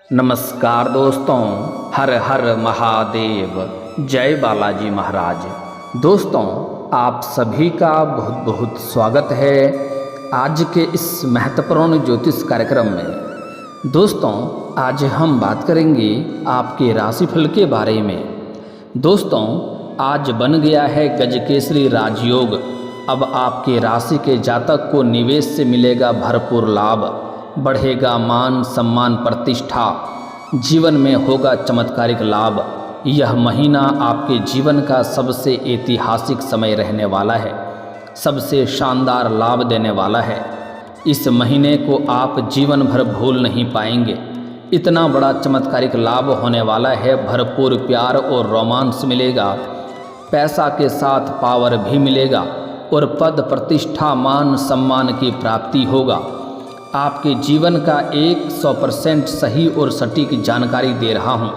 नमस्कार दोस्तों, हर हर महादेव, जय बालाजी महाराज। दोस्तों, आप सभी का बहुत बहुत स्वागत है आज के इस महत्वपूर्ण ज्योतिष कार्यक्रम में। दोस्तों, आज हम बात करेंगे आपके राशिफल के बारे में। दोस्तों, आज बन गया है गजकेसरी राजयोग। अब आपके राशि के जातक को निवेश से मिलेगा भरपूर लाभ, बढ़ेगा मान सम्मान प्रतिष्ठा, जीवन में होगा चमत्कारिक लाभ। यह महीना आपके जीवन का सबसे ऐतिहासिक समय रहने वाला है, सबसे शानदार लाभ देने वाला है। इस महीने को आप जीवन भर भूल नहीं पाएंगे। इतना बड़ा चमत्कारिक लाभ होने वाला है। भरपूर प्यार और रोमांस मिलेगा, पैसा के साथ पावर भी मिलेगा और पद प्रतिष्ठा मान सम्मान की प्राप्ति होगा। आपके जीवन का 100% सही और सटीक जानकारी दे रहा हूँ।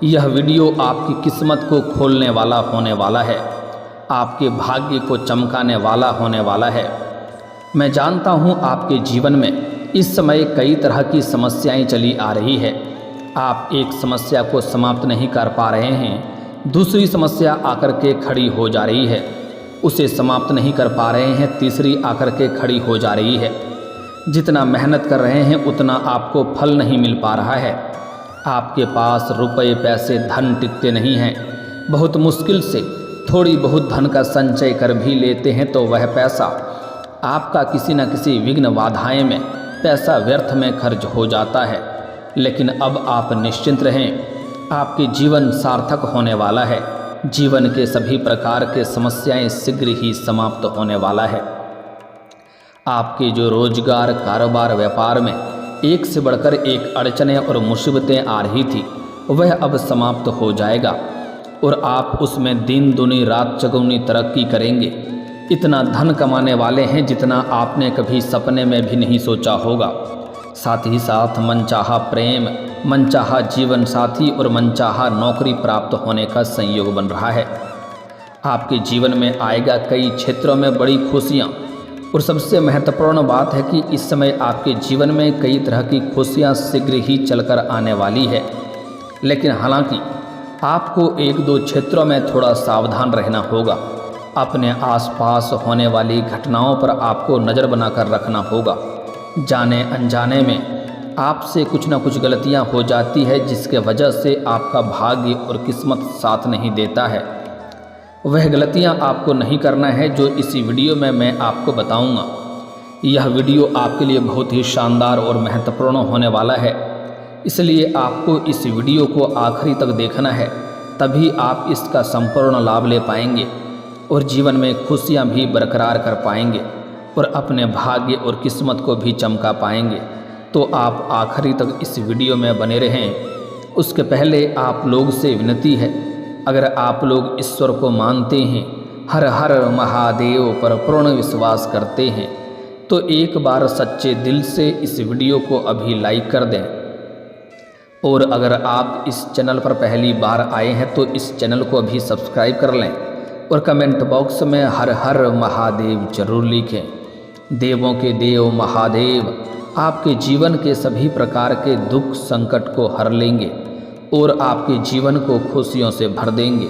यह वीडियो आपकी किस्मत को खोलने वाला होने वाला है, आपके भाग्य को चमकाने वाला होने वाला है। मैं जानता हूँ आपके जीवन में इस समय कई तरह की समस्याएं चली आ रही है। आप एक समस्या को समाप्त नहीं कर पा रहे हैं, दूसरी समस्या आकर के खड़ी हो जा रही है, उसे समाप्त नहीं कर पा रहे हैं, तीसरी आकर के खड़ी हो जा रही है। जितना मेहनत कर रहे हैं उतना आपको फल नहीं मिल पा रहा है। आपके पास रुपए पैसे धन टिकते नहीं हैं। बहुत मुश्किल से थोड़ी बहुत धन का संचय कर भी लेते हैं तो वह पैसा आपका किसी न किसी विघ्न बाधाएं में पैसा व्यर्थ में खर्च हो जाता है। लेकिन अब आप निश्चिंत रहें, आपके जीवन सार्थक होने वाला है। जीवन के सभी प्रकार के समस्याएं शीघ्र ही समाप्त होने वाला है। आपके जो रोजगार कारोबार व्यापार में एक से बढ़कर एक अड़चनें और मुसीबतें आ रही थी, वह अब समाप्त हो जाएगा और आप उसमें दिन दुनी रात चौगुनी तरक्की करेंगे। इतना धन कमाने वाले हैं जितना आपने कभी सपने में भी नहीं सोचा होगा। साथ ही साथ मनचाहा प्रेम, मनचाहा जीवन साथी और मनचाहा नौकरी प्राप्त होने का संयोग बन रहा है। आपके जीवन में आएगा कई क्षेत्रों में बड़ी खुशियाँ। और सबसे महत्वपूर्ण बात है कि इस समय आपके जीवन में कई तरह की खुशियां शीघ्र ही चलकर आने वाली है। लेकिन हालांकि आपको एक दो क्षेत्रों में थोड़ा सावधान रहना होगा। अपने आसपास होने वाली घटनाओं पर आपको नज़र बनाकर रखना होगा। जाने अनजाने में आपसे कुछ न कुछ गलतियां हो जाती है, जिसके वजह से आपका भाग्य और किस्मत साथ नहीं देता है। वह गलतियां आपको नहीं करना है जो इसी वीडियो में मैं आपको बताऊंगा। यह वीडियो आपके लिए बहुत ही शानदार और महत्वपूर्ण होने वाला है, इसलिए आपको इस वीडियो को आखिरी तक देखना है, तभी आप इसका संपूर्ण लाभ ले पाएंगे और जीवन में खुशियां भी बरकरार कर पाएंगे और अपने भाग्य और किस्मत को भी चमका पाएंगे। तो आप आखिरी तक इस वीडियो में बने रहें। उसके पहले आप लोग से विनती है, अगर आप लोग ईश्वर को मानते हैं, हर हर महादेव पर पूर्ण विश्वास करते हैं, तो एक बार सच्चे दिल से इस वीडियो को अभी लाइक कर दें। और अगर आप इस चैनल पर पहली बार आए हैं तो इस चैनल को अभी सब्सक्राइब कर लें और कमेंट बॉक्स में हर हर महादेव जरूर लिखें। देवों के देव महादेव आपके जीवन के सभी प्रकार के दुख संकट को हर लेंगे और आपके जीवन को खुशियों से भर देंगे।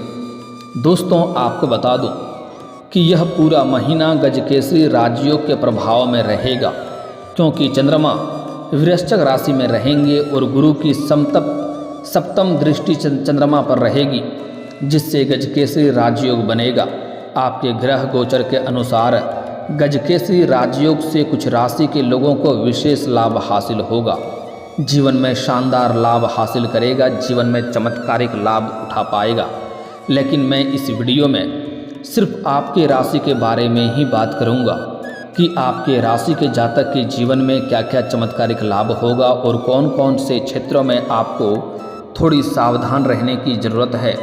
दोस्तों, आपको बता दूं कि यह पूरा महीना गजकेसरी राजयोग के प्रभाव में रहेगा, क्योंकि चंद्रमा वृश्चिक राशि में रहेंगे और गुरु की सप्तम दृष्टि चंद्रमा पर रहेगी, जिससे गजकेसरी राजयोग बनेगा। आपके ग्रह गोचर के अनुसार गजकेसरी राजयोग से कुछ राशि के लोगों को विशेष लाभ हासिल होगा। जीवन में शानदार लाभ हासिल करेगा, जीवन में चमत्कारिक लाभ उठा पाएगा। लेकिन मैं इस वीडियो में सिर्फ आपके राशि के बारे में ही बात करूंगा कि आपके राशि के जातक के जीवन में क्या क्या चमत्कारिक लाभ होगा और कौन कौन से क्षेत्रों में आपको थोड़ी सावधान रहने की ज़रूरत है,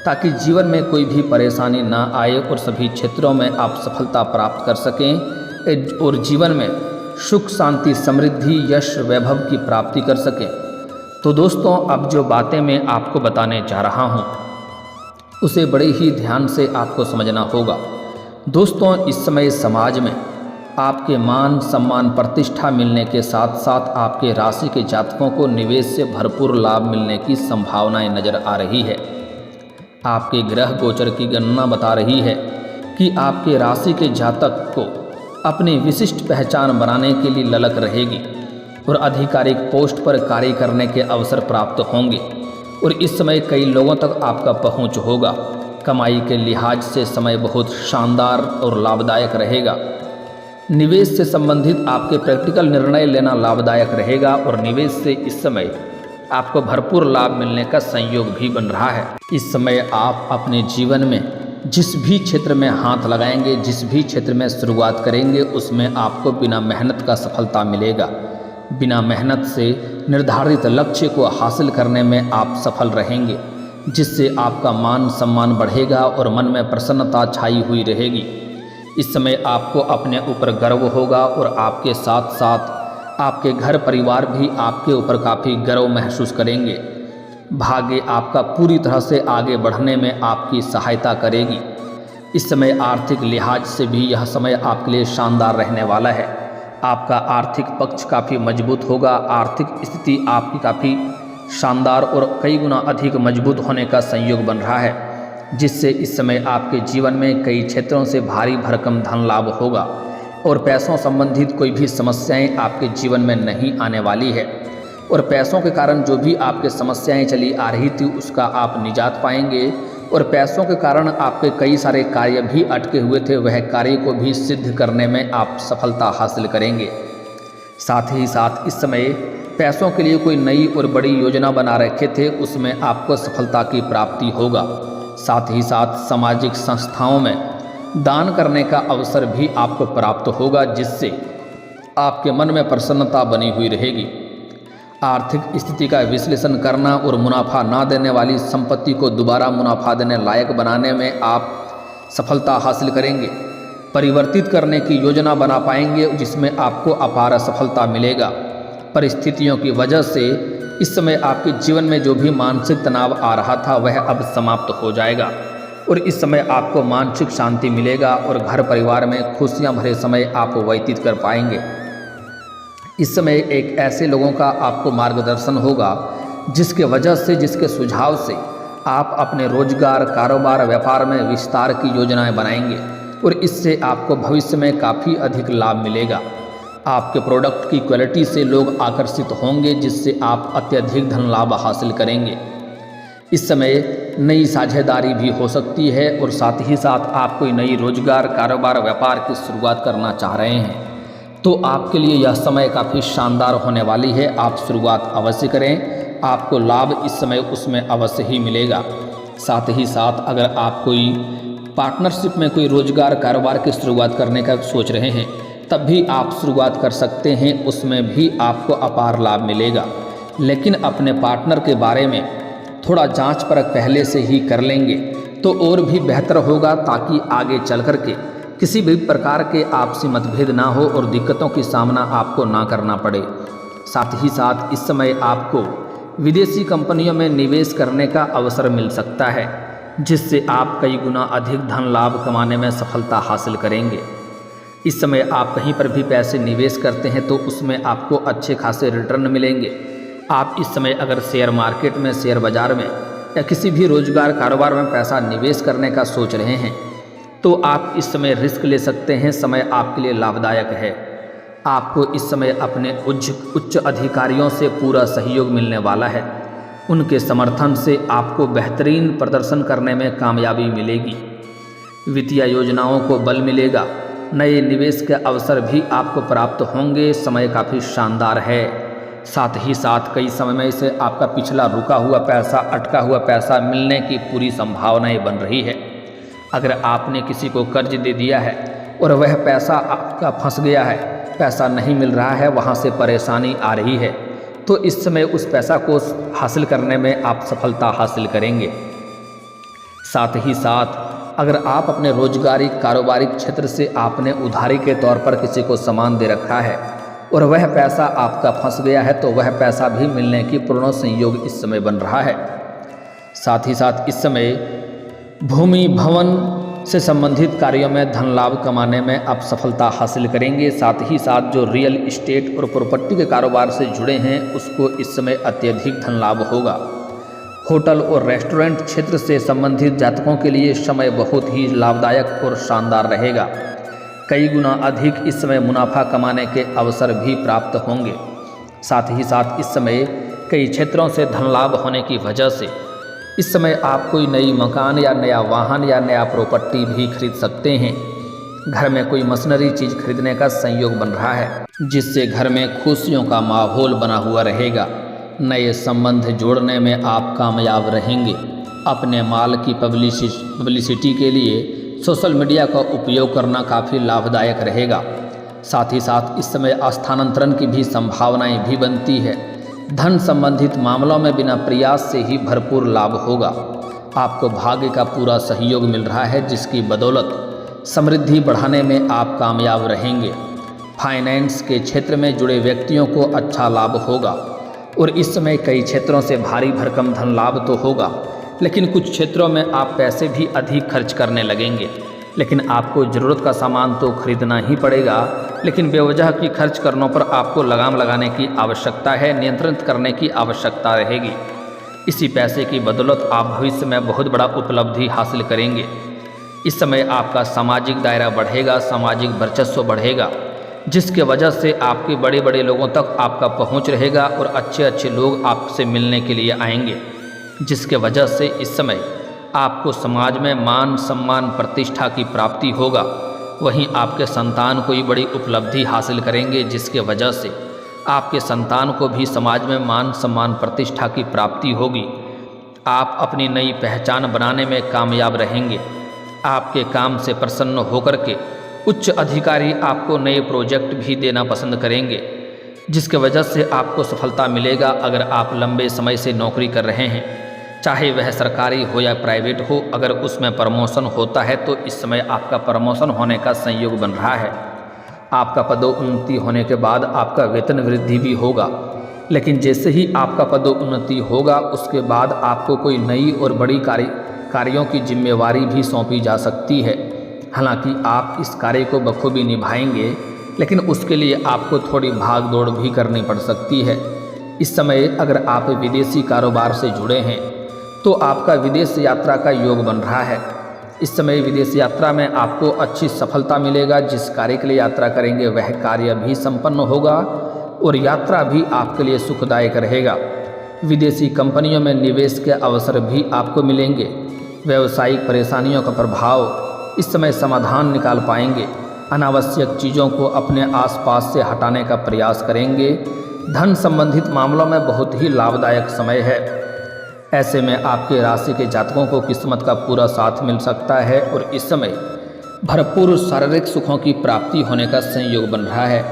ताकि जीवन में कोई भी परेशानी ना आए और सभी क्षेत्रों में आप सफलता प्राप्त कर सकें और जीवन में सुख शांति समृद्धि यश वैभव की प्राप्ति कर सकें। तो दोस्तों, अब जो बातें मैं आपको बताने जा रहा हूं, उसे बड़े ही ध्यान से आपको समझना होगा। दोस्तों, इस समय समाज में आपके मान सम्मान प्रतिष्ठा मिलने के साथ साथ आपके राशि के जातकों को निवेश से भरपूर लाभ मिलने की संभावनाएं नजर आ रही है। आपके ग्रह गोचर की गणना बता रही है कि आपके राशि के जातक को अपनी विशिष्ट पहचान बनाने के लिए ललक रहेगी और आधिकारिक पोस्ट पर कार्य करने के अवसर प्राप्त होंगे और इस समय कई लोगों तक आपका पहुंच होगा। कमाई के लिहाज से समय बहुत शानदार और लाभदायक रहेगा। निवेश से संबंधित आपके प्रैक्टिकल निर्णय लेना लाभदायक रहेगा और निवेश से इस समय आपको भरपूर लाभ मिलने का संयोग भी बन रहा है। इस समय आप अपने जीवन में जिस भी क्षेत्र में हाथ लगाएंगे, जिस भी क्षेत्र में शुरुआत करेंगे, उसमें आपको बिना मेहनत का सफलता मिलेगा। बिना मेहनत से निर्धारित लक्ष्य को हासिल करने में आप सफल रहेंगे, जिससे आपका मान सम्मान बढ़ेगा और मन में प्रसन्नता छाई हुई रहेगी। इस समय आपको अपने ऊपर गर्व होगा और आपके साथ साथ आपके घर परिवार भी आपके ऊपर काफ़ी गर्व महसूस करेंगे। भाग्य आपका पूरी तरह से आगे बढ़ने में आपकी सहायता करेगी। इस समय आर्थिक लिहाज से भी यह समय आपके लिए शानदार रहने वाला है। आपका आर्थिक पक्ष काफ़ी मजबूत होगा। आर्थिक स्थिति आपकी काफ़ी शानदार और कई गुना अधिक मजबूत होने का संयोग बन रहा है, जिससे इस समय आपके जीवन में कई क्षेत्रों से भारी भरकम धन लाभ होगा और पैसों संबंधित कोई भी समस्याएं आपके जीवन में नहीं आने वाली है और पैसों के कारण जो भी आपके समस्याएं चली आ रही थी उसका आप निजात पाएंगे और पैसों के कारण आपके कई सारे कार्य भी अटके हुए थे, वह कार्य को भी सिद्ध करने में आप सफलता हासिल करेंगे। साथ ही साथ इस समय पैसों के लिए कोई नई और बड़ी योजना बना रखे थे, उसमें आपको सफलता की प्राप्ति होगा। साथ ही साथ सामाजिक संस्थाओं में दान करने का अवसर भी आपको प्राप्त होगा, जिससे आपके मन में प्रसन्नता बनी हुई रहेगी। आर्थिक स्थिति का विश्लेषण करना और मुनाफा ना देने वाली संपत्ति को दोबारा मुनाफा देने लायक बनाने में आप सफलता हासिल करेंगे। परिवर्तित करने की योजना बना पाएंगे, जिसमें आपको अपार सफलता मिलेगा। परिस्थितियों की वजह से इस समय आपके जीवन में जो भी मानसिक तनाव आ रहा था वह अब समाप्त हो जाएगा और इस समय आपको मानसिक शांति मिलेगा और घर परिवार में खुशियां भरे समय आप व्यतीत कर पाएंगे। इस समय एक ऐसे लोगों का आपको मार्गदर्शन होगा जिसके वजह से, जिसके सुझाव से आप अपने रोजगार, कारोबार, व्यापार में विस्तार की योजनाएं बनाएंगे और इससे आपको भविष्य में काफ़ी अधिक लाभ मिलेगा। आपके प्रोडक्ट की क्वालिटी से लोग आकर्षित होंगे, जिससे आप अत्यधिक धन लाभ हासिल करेंगे। इस समय नई साझेदारी भी हो सकती है और साथ ही साथ आप कोई नई रोजगार, कारोबार, व्यापार की शुरुआत करना चाह रहे हैं तो आपके लिए यह समय काफ़ी शानदार होने वाली है। आप शुरुआत अवश्य करें, आपको लाभ इस समय उसमें अवश्य ही मिलेगा। साथ ही साथ अगर आप कोई पार्टनरशिप में कोई रोजगार, कारोबार की शुरुआत करने का सोच रहे हैं तब भी आप शुरुआत कर सकते हैं, उसमें भी आपको अपार लाभ मिलेगा। लेकिन अपने पार्टनर के बारे में थोड़ा जांच परख पहले से ही कर लेंगे तो और भी बेहतर होगा, ताकि आगे चल कर के किसी भी प्रकार के आपसी मतभेद ना हो और दिक्कतों की सामना आपको ना करना पड़े। साथ ही साथ इस समय आपको विदेशी कंपनियों में निवेश करने का अवसर मिल सकता है, जिससे आप कई गुना अधिक धन लाभ कमाने में सफलता हासिल करेंगे। इस समय आप कहीं पर भी पैसे निवेश करते हैं तो उसमें आपको अच्छे खासे रिटर्न मिलेंगे। आप इस समय अगर शेयर मार्केट में, शेयर बाजार में या किसी भी रोजगार, कारोबार में पैसा निवेश करने का सोच रहे हैं तो आप इस समय रिस्क ले सकते हैं। समय आपके लिए लाभदायक है। आपको इस समय अपने उच्च अधिकारियों से पूरा सहयोग मिलने वाला है। उनके समर्थन से आपको बेहतरीन प्रदर्शन करने में कामयाबी मिलेगी। वित्तीय योजनाओं को बल मिलेगा। नए निवेश के अवसर भी आपको प्राप्त होंगे। समय काफ़ी शानदार है। साथ ही साथ कई समय से आपका पिछला रुका हुआ पैसा, अटका हुआ पैसा मिलने की पूरी संभावनाएं बन रही है। अगर आपने किसी को कर्ज दे दिया है और वह पैसा आपका फंस गया है, पैसा नहीं मिल रहा है, वहाँ से परेशानी आ रही है, तो इस समय उस पैसा को हासिल करने में आप सफलता हासिल करेंगे। साथ ही साथ अगर आप अपने रोजगारी, कारोबारी क्षेत्र से आपने उधारी के तौर पर किसी को सामान दे रखा है और वह पैसा आपका फंस गया है तो वह पैसा भी मिलने की पूर्ण संयोग इस समय बन रहा है। साथ ही साथ इस समय भूमि, भवन से संबंधित कार्यों में धन लाभ कमाने में आप सफलता हासिल करेंगे। साथ ही साथ जो रियल इस्टेट और प्रॉपर्टी के कारोबार से जुड़े हैं उसको इस समय अत्यधिक धन लाभ होगा। होटल और रेस्टोरेंट क्षेत्र से संबंधित जातकों के लिए समय बहुत ही लाभदायक और शानदार रहेगा। कई गुना अधिक इस समय मुनाफा कमाने के अवसर भी प्राप्त होंगे। साथ ही साथ इस समय कई क्षेत्रों से धन लाभ होने की वजह से इस समय आप कोई नई मकान या नया वाहन या नया प्रॉपर्टी भी खरीद सकते हैं। घर में कोई मशीनरी चीज़ खरीदने का संयोग बन रहा है, जिससे घर में खुशियों का माहौल बना हुआ रहेगा। नए संबंध जोड़ने में आप कामयाब रहेंगे। अपने माल की पब्लिसिटी के लिए सोशल मीडिया का उपयोग करना काफ़ी लाभदायक रहेगा। साथ ही साथ इस समय स्थानांतरण की भी संभावनाएं भी बनती है। धन संबंधित मामलों में बिना प्रयास से ही भरपूर लाभ होगा। आपको भाग्य का पूरा सहयोग मिल रहा है, जिसकी बदौलत समृद्धि बढ़ाने में आप कामयाब रहेंगे। फाइनेंस के क्षेत्र में जुड़े व्यक्तियों को अच्छा लाभ होगा और इस समय कई क्षेत्रों से भारी भरकम धन लाभ तो होगा, लेकिन कुछ क्षेत्रों में आप पैसे भी अधिक खर्च करने लगेंगे। लेकिन आपको ज़रूरत का सामान तो खरीदना ही पड़ेगा, लेकिन बेवजह की खर्च करनों पर आपको लगाम लगाने की आवश्यकता है, नियंत्रित करने की आवश्यकता रहेगी। इसी पैसे की बदौलत आप भविष्य में बहुत बड़ा उपलब्धि हासिल करेंगे। इस समय आपका सामाजिक दायरा बढ़ेगा, सामाजिक वर्चस्व बढ़ेगा, जिसके वजह से आपके बड़े बड़े लोगों तक आपका पहुंच रहेगा और अच्छे अच्छे लोग आपसे मिलने के लिए आएंगे, जिसके वजह से इस समय आपको समाज में मान सम्मान प्रतिष्ठा की प्राप्ति होगा। वहीं आपके संतान कोई बड़ी उपलब्धि हासिल करेंगे, जिसके वजह से आपके संतान को भी समाज में मान सम्मान प्रतिष्ठा की प्राप्ति होगी। आप अपनी नई पहचान बनाने में कामयाब रहेंगे। आपके काम से प्रसन्न होकर के उच्च अधिकारी आपको नए प्रोजेक्ट भी देना पसंद करेंगे, जिसके वजह से आपको सफलता मिलेगा। अगर आप लंबे समय से नौकरी कर रहे हैं, चाहे वह सरकारी हो या प्राइवेट हो, अगर उसमें प्रमोशन होता है तो इस समय आपका प्रमोशन होने का संयोग बन रहा है। आपका पदोन्नति होने के बाद आपका वेतन वृद्धि भी होगा, लेकिन जैसे ही आपका पदोन्नति होगा उसके बाद आपको कोई नई और बड़ी कार्यों की जिम्मेवारी भी सौंपी जा सकती है। हालांकि आप इस कार्य को बखूबी निभाएंगे, लेकिन उसके लिए आपको थोड़ी भाग दौड़ भी करनी पड़ सकती है। इस समय अगर आप विदेशी कारोबार से जुड़े हैं तो आपका विदेश यात्रा का योग बन रहा है। इस समय विदेश यात्रा में आपको अच्छी सफलता मिलेगा। जिस कार्य के लिए यात्रा करेंगे वह कार्य भी संपन्न होगा और यात्रा भी आपके लिए सुखदायक रहेगा। विदेशी कंपनियों में निवेश के अवसर भी आपको मिलेंगे। व्यावसायिक परेशानियों का प्रभाव इस समय समाधान निकाल पाएंगे। अनावश्यक चीज़ों को अपने आसपास से हटाने का प्रयास करेंगे। धन संबंधित मामलों में बहुत ही लाभदायक समय है। ऐसे में आपके राशि के जातकों को किस्मत का पूरा साथ मिल सकता है और इस समय भरपूर शारीरिक सुखों की प्राप्ति होने का संयोग बन रहा है।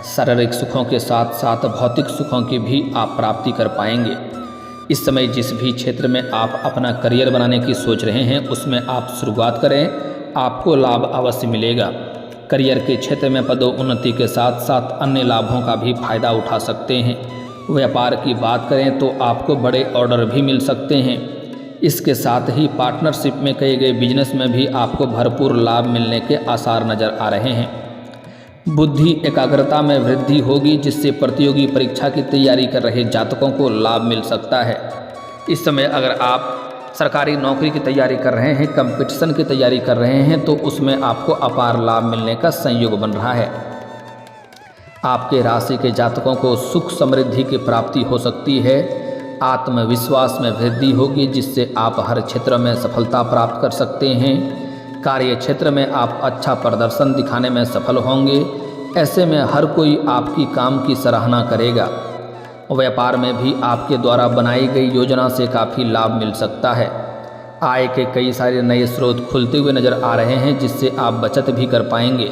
शारीरिक सुखों के साथ साथ भौतिक सुखों की भी आप प्राप्ति कर पाएंगे। इस समय जिस भी क्षेत्र में आप अपना करियर बनाने की सोच रहे हैं उसमें आप शुरुआत करें, आपको लाभ अवश्य मिलेगा। करियर के क्षेत्र में पदोन्नति के साथ साथ अन्य लाभों का भी फायदा उठा सकते हैं। व्यापार की बात करें तो आपको बड़े ऑर्डर भी मिल सकते हैं। इसके साथ ही पार्टनरशिप में किए गए बिजनेस में भी आपको भरपूर लाभ मिलने के आसार नज़र आ रहे हैं। बुद्धि एकाग्रता में वृद्धि होगी, जिससे प्रतियोगी परीक्षा की तैयारी कर रहे जातकों को लाभ मिल सकता है। इस समय अगर आप सरकारी नौकरी की तैयारी कर रहे हैं, कंपटीशन की तैयारी कर रहे हैं, तो उसमें आपको अपार लाभ मिलने का संयोग बन रहा है। आपके राशि के जातकों को सुख समृद्धि की प्राप्ति हो सकती है। आत्मविश्वास में वृद्धि होगी, जिससे आप हर क्षेत्र में सफलता प्राप्त कर सकते हैं। कार्य क्षेत्र में आप अच्छा प्रदर्शन दिखाने में सफल होंगे। ऐसे में हर कोई आपकी काम की सराहना करेगा। व्यापार में भी आपके द्वारा बनाई गई योजना से काफ़ी लाभ मिल सकता है। आय के कई सारे नए स्रोत खुलते हुए नज़र आ रहे हैं, जिससे आप बचत भी कर पाएंगे।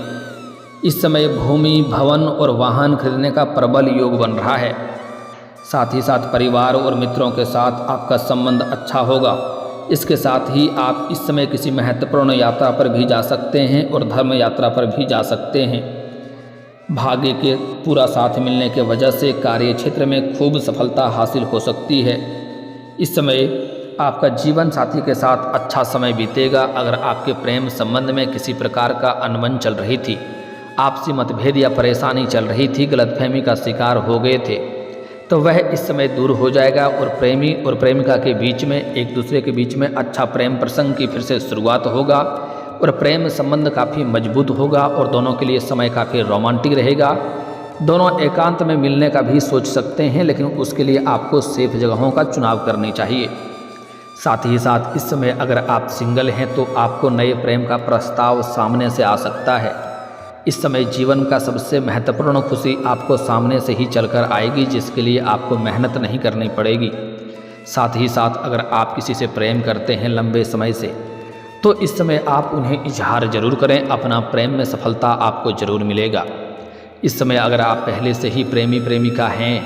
इस समय भूमि, भवन और वाहन खरीदने का प्रबल योग बन रहा है। साथ ही साथ परिवार और मित्रों के साथ आपका संबंध अच्छा होगा। इसके साथ ही आप इस समय किसी महत्वपूर्ण यात्रा पर भी जा सकते हैं और धर्म यात्रा पर भी जा सकते हैं। भाग्य के पूरा साथ मिलने के वजह से कार्य क्षेत्र में खूब सफलता हासिल हो सकती है। इस समय आपका जीवन साथी के साथ अच्छा समय बीतेगा। अगर आपके प्रेम संबंध में किसी प्रकार का अनबन चल रही थी, आपसी मतभेद या परेशानी चल रही थी, गलतफहमी का शिकार हो गए थे, तो वह इस समय दूर हो जाएगा और प्रेमी और प्रेमिका के बीच में, एक दूसरे के बीच में अच्छा प्रेम प्रसंग की फिर से शुरुआत होगा और प्रेम संबंध काफ़ी मजबूत होगा और दोनों के लिए समय काफ़ी रोमांटिक रहेगा। दोनों एकांत में मिलने का भी सोच सकते हैं, लेकिन उसके लिए आपको सेफ जगहों का चुनाव करनी चाहिए। साथ ही साथ इस समय अगर आप सिंगल हैं तो आपको नए प्रेम का प्रस्ताव सामने से आ सकता है। इस समय जीवन का सबसे महत्वपूर्ण खुशी आपको सामने से ही चलकर आएगी, जिसके लिए आपको मेहनत नहीं करनी पड़ेगी। साथ ही साथ अगर आप किसी से प्रेम करते हैं लंबे समय से, तो इस समय आप उन्हें इजहार जरूर करें, अपना प्रेम में सफलता आपको जरूर मिलेगा। इस समय अगर आप पहले से ही प्रेमी प्रेमिका हैं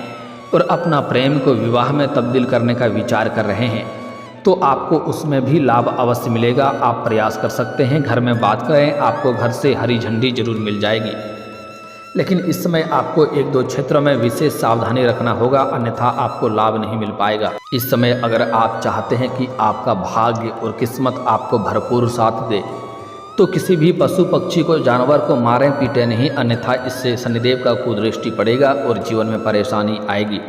और अपना प्रेम को विवाह में तब्दील करने का विचार कर रहे हैं, तो आपको उसमें भी लाभ अवश्य मिलेगा। आप प्रयास कर सकते हैं, घर में बात करें, आपको घर से हरी झंडी जरूर मिल जाएगी। लेकिन इस समय आपको एक दो क्षेत्रों में विशेष सावधानी रखना होगा, अन्यथा आपको लाभ नहीं मिल पाएगा। इस समय अगर आप चाहते हैं कि आपका भाग्य और किस्मत आपको भरपूर साथ दे, तो किसी भी पशु पक्षी को, जानवर को मारें पीटे नहीं, अन्यथा इससे शनिदेव का कुदृष्टि पड़ेगा और जीवन में परेशानी आएगी।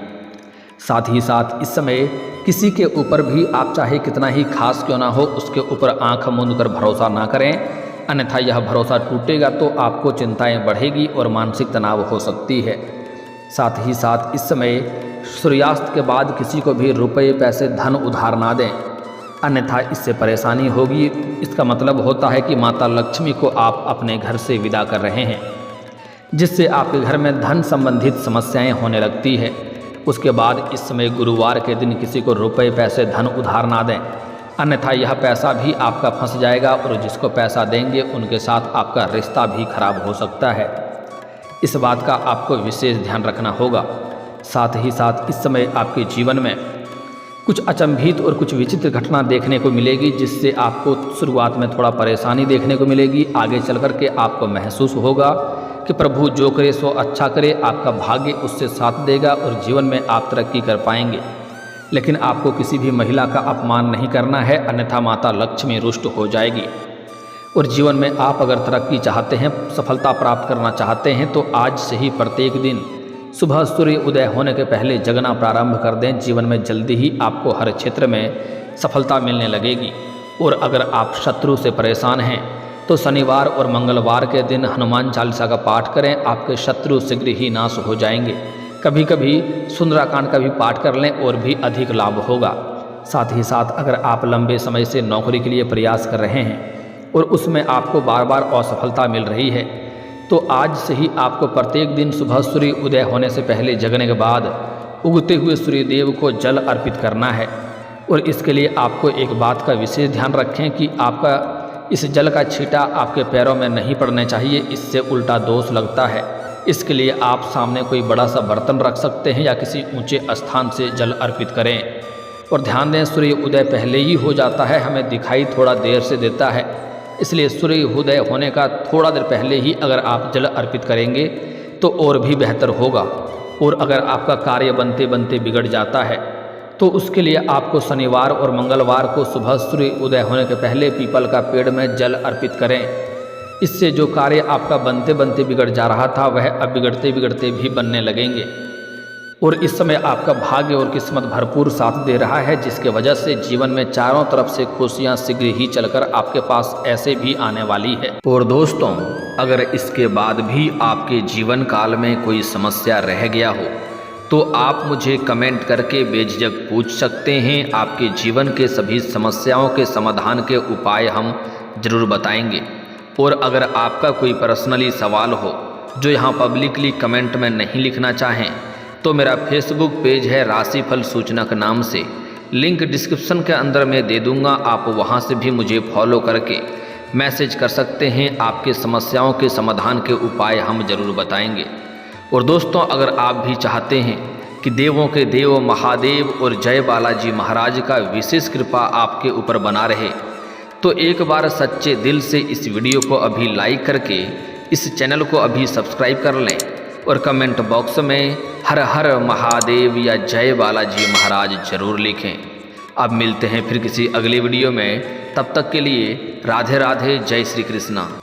साथ ही साथ इस समय किसी के ऊपर भी आप चाहे कितना ही खास क्यों ना हो, उसके ऊपर आंख मूंद कर भरोसा ना करें, अन्यथा यह भरोसा टूटेगा तो आपको चिंताएं बढ़ेगी और मानसिक तनाव हो सकती है। साथ ही साथ इस समय सूर्यास्त के बाद किसी को भी रुपए पैसे धन उधार ना दें, अन्यथा इससे परेशानी होगी। इसका मतलब होता है कि माता लक्ष्मी को आप अपने घर से विदा कर रहे हैं, जिससे आपके घर में धन संबंधित समस्याएं होने लगती है। उसके बाद इस समय गुरुवार के दिन किसी को रुपए पैसे धन उधार ना दें, अन्यथा यह पैसा भी आपका फंस जाएगा और जिसको पैसा देंगे उनके साथ आपका रिश्ता भी खराब हो सकता है। इस बात का आपको विशेष ध्यान रखना होगा। साथ ही साथ इस समय आपके जीवन में कुछ अचंभित और कुछ विचित्र घटना देखने को मिलेगी, जिससे आपको शुरुआत में थोड़ा परेशानी देखने को मिलेगी। आगे चल कर के आपको महसूस होगा कि प्रभु जो करे सो अच्छा करे, आपका भाग्य उससे साथ देगा और जीवन में आप तरक्की कर पाएंगे। लेकिन आपको किसी भी महिला का अपमान नहीं करना है, अन्यथा माता लक्ष्मी रुष्ट हो जाएगी। और जीवन में आप अगर तरक्की चाहते हैं, सफलता प्राप्त करना चाहते हैं, तो आज से ही प्रत्येक दिन सुबह सूर्य उदय होने के पहले जगना प्रारंभ कर दें। जीवन में जल्दी ही आपको हर क्षेत्र में सफलता मिलने लगेगी। और अगर आप शत्रु से परेशान हैं, तो शनिवार और मंगलवार के दिन हनुमान चालीसा का पाठ करें, आपके शत्रु शीघ्र ही नाश हो जाएंगे। कभी कभी सुंदराकांड का भी पाठ कर लें और भी अधिक लाभ होगा। साथ ही साथ अगर आप लंबे समय से नौकरी के लिए प्रयास कर रहे हैं और उसमें आपको बार बार असफलता मिल रही है, तो आज से ही आपको प्रत्येक दिन सुबह सूर्य उदय होने से पहले जगने के बाद उगते हुए सूर्य देव को जल अर्पित करना है। और इसके लिए आपको एक बात का विशेष ध्यान रखें कि आपका इस जल का छींटा आपके पैरों में नहीं पड़ने चाहिए, इससे उल्टा दोष लगता है। इसके लिए आप सामने कोई बड़ा सा बर्तन रख सकते हैं या किसी ऊंचे स्थान से जल अर्पित करें। और ध्यान दें, सूर्य उदय पहले ही हो जाता है, हमें दिखाई थोड़ा देर से देता है, इसलिए सूर्य उदय होने का थोड़ा देर पहले ही अगर आप जल अर्पित करेंगे तो और भी बेहतर होगा। और अगर आपका कार्य बनते बनते बिगड़ जाता है, तो उसके लिए आपको शनिवार और मंगलवार को सुबह सूर्य उदय होने के पहले पीपल का पेड़ में जल अर्पित करें। इससे जो कार्य आपका बनते बनते बिगड़ जा रहा था, वह अब बिगड़ते बिगड़ते भी बनने लगेंगे। और इस समय आपका भाग्य और किस्मत भरपूर साथ दे रहा है, जिसके वजह से जीवन में चारों तरफ से खुशियां शीघ्र ही चलकर आपके पास ऐसे भी आने वाली है। और दोस्तों, अगर इसके बाद भी आपके जीवन काल में कोई समस्या रह गया हो, तो आप मुझे कमेंट करके बेझिझक पूछ सकते हैं। आपके जीवन के सभी समस्याओं के समाधान के उपाय हम जरूर बताएंगे। और अगर आपका कोई पर्सनली सवाल हो जो यहाँ पब्लिकली कमेंट में नहीं लिखना चाहें, तो मेरा फेसबुक पेज है राशिफल सूचनक नाम से, लिंक डिस्क्रिप्शन के अंदर मैं दे दूँगा। आप वहाँ से भी मुझे फॉलो करके मैसेज कर सकते हैं। आपके समस्याओं के समाधान के उपाय हम जरूर बताएंगे। और दोस्तों, अगर आप भी चाहते हैं कि देवों के देव महादेव और जय बालाजी महाराज का विशेष कृपा आपके ऊपर बना रहे, तो एक बार सच्चे दिल से इस वीडियो को अभी लाइक करके इस चैनल को अभी सब्सक्राइब कर लें और कमेंट बॉक्स में हर हर महादेव या जय बालाजी महाराज जरूर लिखें। अब मिलते हैं फिर किसी अगली वीडियो में, तब तक के लिए राधे राधे, जय श्री कृष्णा।